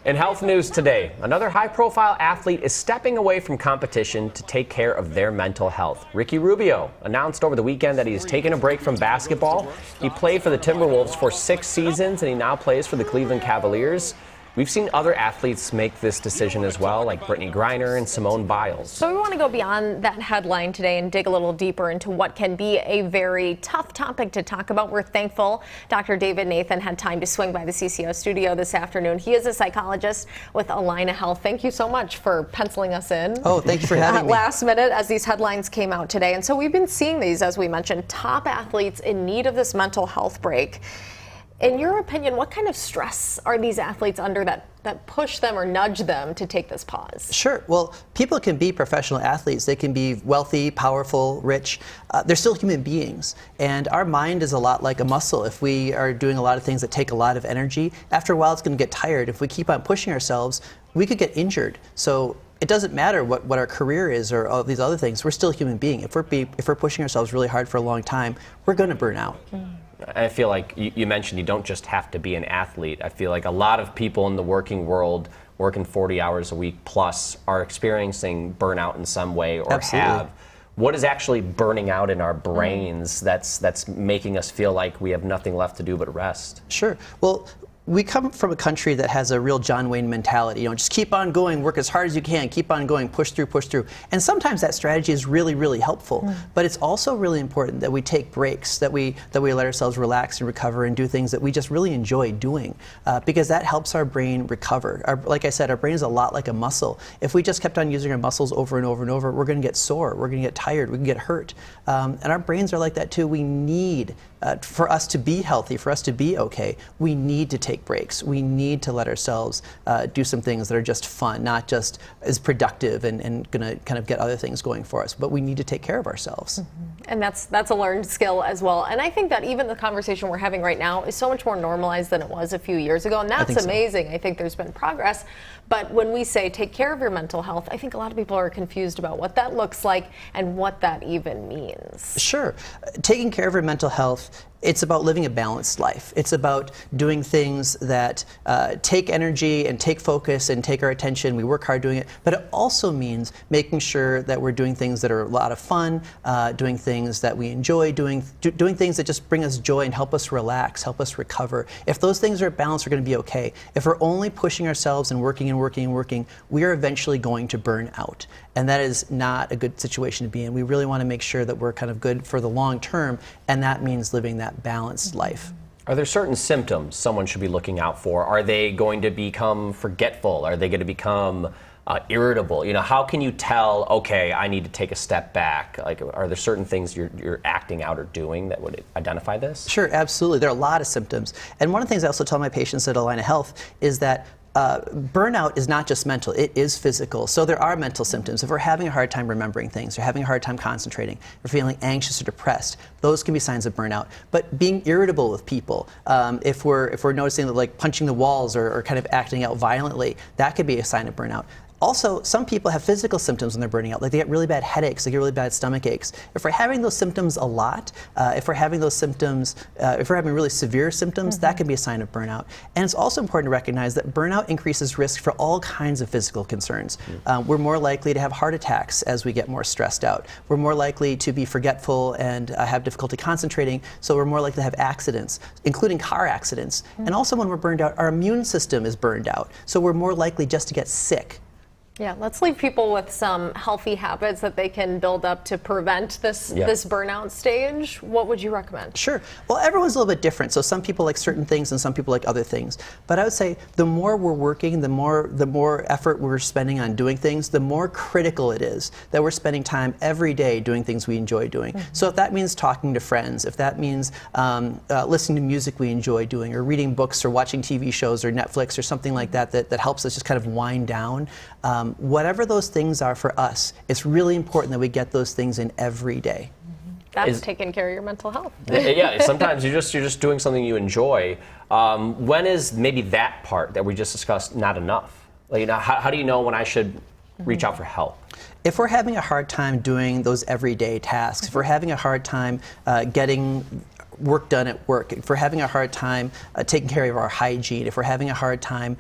In health news today, another high-profile athlete is stepping away from competition to take care of their mental health. Rubio announced over the weekend that he's taken a break from basketball. He played for the Timberwolves for 6 seasons, and he now plays for the Cleveland Cavaliers. We've seen other athletes make this decision as well, like Brittany Griner and Simone Biles. So we want to go beyond that headline today and dig a little deeper into what can be a very tough topic to talk about. We're thankful Dr. David Nathan had time to swing by the CCO studio this afternoon. He is a psychologist with Allina Health. Thank you so much for penciling us in. Oh, thank you for having me. Last minute as these headlines came out today. And so we've been seeing these, as we mentioned, top athletes in need of this mental health break. In your opinion, what kind of stress are these athletes under that push them or nudge them to take this pause? Sure. Well, people can be professional athletes. They can be wealthy, powerful, rich. They're still human beings. And our mind is a lot like a muscle. If we are doing a lot of things that take a lot of energy, after a while it's going to get tired. If we keep on pushing ourselves, we could get injured. So it doesn't matter what our career is or all these other things. We're still a human being. If we're pushing ourselves really hard for a long time, we're going to burn out. I feel like you mentioned you don't just have to be an athlete. I feel like a lot of people in the working world, working 40 hours a week plus, are experiencing burnout in some way or Absolutely. have. What is actually burning out in our brains that's making us feel like we have nothing left to do but rest? Sure. Well, we come from a country that has a real John Wayne mentality. You know, just keep on going, work as hard as you can, keep on going, push through, push through. And sometimes that strategy is really, really helpful. But it's also really important that we take breaks, that we let ourselves relax and recover and do things that we just really enjoy doing, because that helps our brain recover. Like I said, our brain is a lot like a muscle. If we just kept on using our muscles over and over and over, we're going to get sore, we're going to get tired, we can get hurt. And our brains are like that too. We need, for us to be healthy, for us to be okay, we need to take breaks. We need to let ourselves do some things that are just fun, not just as productive and going to kind of get other things going for us. But we need to take care of ourselves. And that's a learned skill as well. And I think that even the conversation we're having right now is so much more normalized than it was a few years ago. And that's amazing. I think there's been progress. But when we say take care of your mental health, I think a lot of people are confused about what that looks like and what that even means. Sure. Taking care of your mental health, it's about living a balanced life. It's about doing things that take energy and take focus and take our attention. We work hard doing it. But it also means making sure that we're doing things that are a lot of fun, doing things that we enjoy, doing things that just bring us joy and help us relax, help us recover. If those things are balanced, we're going to be okay. If we're only pushing ourselves and working and working and working, we are eventually going to burn out. And that is not a good situation to be in. We really want to make sure that we're kind of good for the long term, and that means living that balanced life. Are there certain symptoms someone should be looking out for? Are they going to become forgetful? Are they going to become irritable? You know, how can you tell, okay, I need to take a step back? Like, are there certain things you're acting out or doing that would identify this? Sure, absolutely. There are a lot of symptoms. And one of the things I also tell my patients at Allina Health is that burnout is not just mental, it is physical. So there are mental symptoms. If we're having a hard time remembering things, or having a hard time concentrating, or feeling anxious or depressed, those can be signs of burnout. But being irritable with people, if we're noticing that, like punching the walls or kind of acting out violently, that could be a sign of burnout. Also, some people have physical symptoms when they're burning out, like they get really bad headaches, they get really bad stomach aches. If we're having those symptoms a lot, if we're having those symptoms, if we're having really severe symptoms, that can be a sign of burnout. And it's also important to recognize that burnout increases risk for all kinds of physical concerns. We're more likely to have heart attacks as we get more stressed out. We're more likely to be forgetful and have difficulty concentrating, so we're more likely to have accidents, including car accidents. And also when we're burned out, our immune system is burned out, so we're more likely just to get sick. Yeah, let's leave people with some healthy habits that they can build up to prevent this burnout stage. What would you recommend? Sure. Well, everyone's a little bit different. So some people like certain things and some people like other things. But I would say the more we're working, the more effort we're spending on doing things, the more critical it is that we're spending time every day doing things we enjoy doing. So if that means talking to friends, if that means listening to music we enjoy doing, or reading books or watching TV shows or Netflix or something like that that helps us just kind of wind down, whatever those things are for us, it's really important that we get those things in every day. That's taking care of your mental health. Yeah, sometimes you're just doing something you enjoy. When is maybe that part that we just discussed not enough? Like, you know, how do you know when I should reach out for help? If we're having a hard time doing those everyday tasks, if we're having a hard time getting work done at work, if we're having a hard time taking care of our hygiene, if we're having a hard time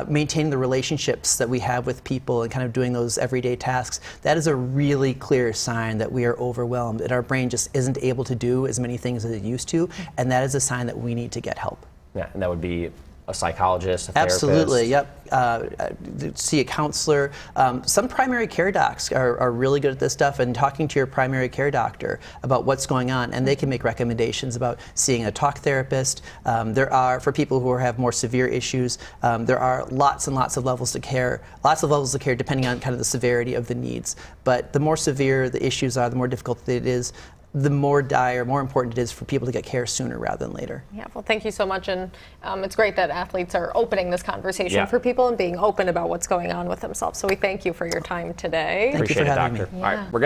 maintaining the relationships that we have with people and kind of doing those everyday tasks, that is a really clear sign that we are overwhelmed and our brain just isn't able to do as many things as it used to, and that is a sign that we need to get help. Yeah, and that would be a psychologist, a therapist? Absolutely, yep. See a counselor. Some primary care docs are really good at this stuff, and talking to your primary care doctor about what's going on, and they can make recommendations about seeing a talk therapist. There are, for people who have more severe issues, there are lots and lots of levels of care, depending on kind of the severity of the needs. But the more severe the issues are, the more difficult it is, the more dire, more important it is for people to get care sooner rather than later. Yeah, well, thank you so much. And it's great that athletes are opening this conversation for people and being open about what's going on with themselves. So we thank you for your time today. Thank you for having me. All right, we're gonna